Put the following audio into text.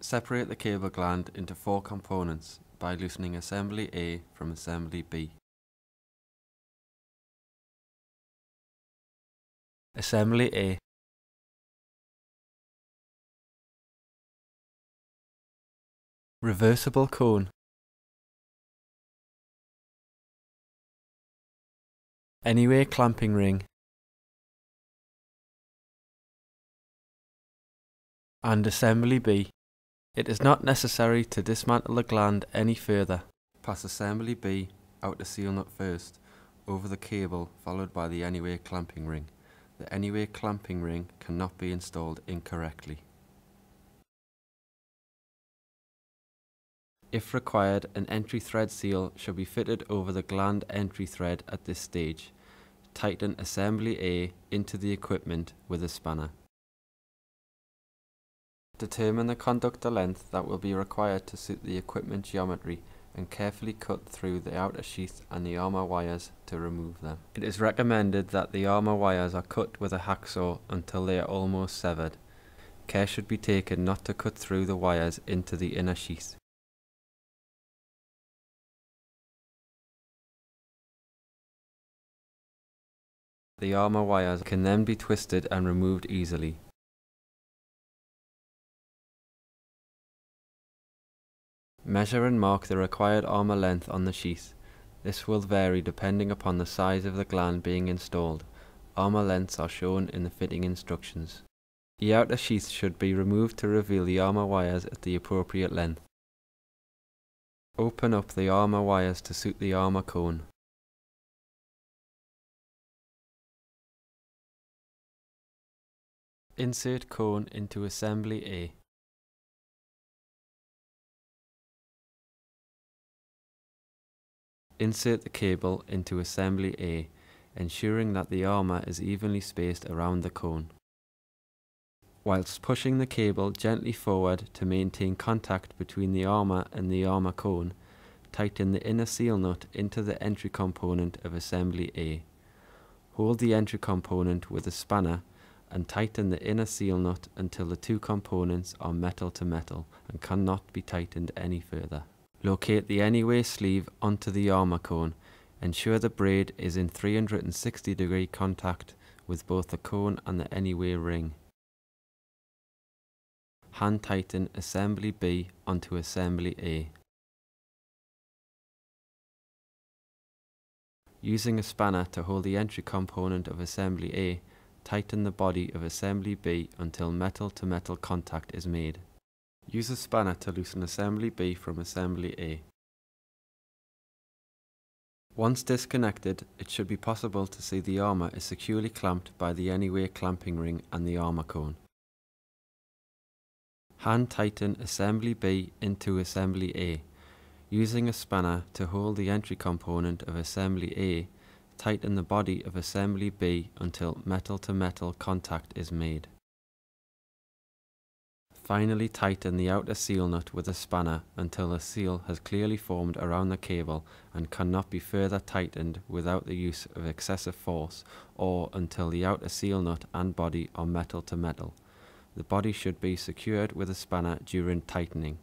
Separate the cable gland into 4 components by loosening assembly A from assembly B. Assembly A. Reversible cone. Anyway clamping ring. And assembly B. It is not necessary to dismantle the gland any further. Pass assembly B out the seal nut first, over the cable followed by the anyway clamping ring. The anyway clamping ring cannot be installed incorrectly. If required, an entry thread seal should be fitted over the gland entry thread at this stage. Tighten assembly A into the equipment with a spanner. Determine the conductor length that will be required to suit the equipment geometry and carefully cut through the outer sheath and the armour wires to remove them. It is recommended that the armour wires are cut with a hacksaw until they are almost severed. Care should be taken not to cut through the wires into the inner sheath. The armour wires can then be twisted and removed easily. Measure and mark the required armour length on the sheath. This will vary depending upon the size of the gland being installed. Armour lengths are shown in the fitting instructions. The outer sheath should be removed to reveal the armour wires at the appropriate length. Open up the armour wires to suit the armour cone. Insert cone into assembly A. Insert the cable into assembly A, ensuring that the armour is evenly spaced around the cone. Whilst pushing the cable gently forward to maintain contact between the armour and the armour cone, tighten the inner seal nut into the entry component of assembly A. Hold the entry component with a spanner and tighten the inner seal nut until the 2 components are metal to metal and cannot be tightened any further. Locate the anyway sleeve onto the armour cone. Ensure the braid is in 360-degree contact with both the cone and the anyway ring. Hand tighten assembly B onto assembly A. Using a spanner to hold the entry component of assembly A, tighten the body of assembly B until metal to metal contact is made. Use a spanner to loosen assembly B from assembly A. Once disconnected, it should be possible to see the armour is securely clamped by the anyway clamping ring and the armour cone. Hand tighten assembly B into assembly A. Using a spanner to hold the entry component of assembly A, tighten the body of assembly B until metal to metal contact is made. Finally tighten the outer seal nut with a spanner until the seal has clearly formed around the cable and cannot be further tightened without the use of excessive force, or until the outer seal nut and body are metal to metal. The body should be secured with a spanner during tightening.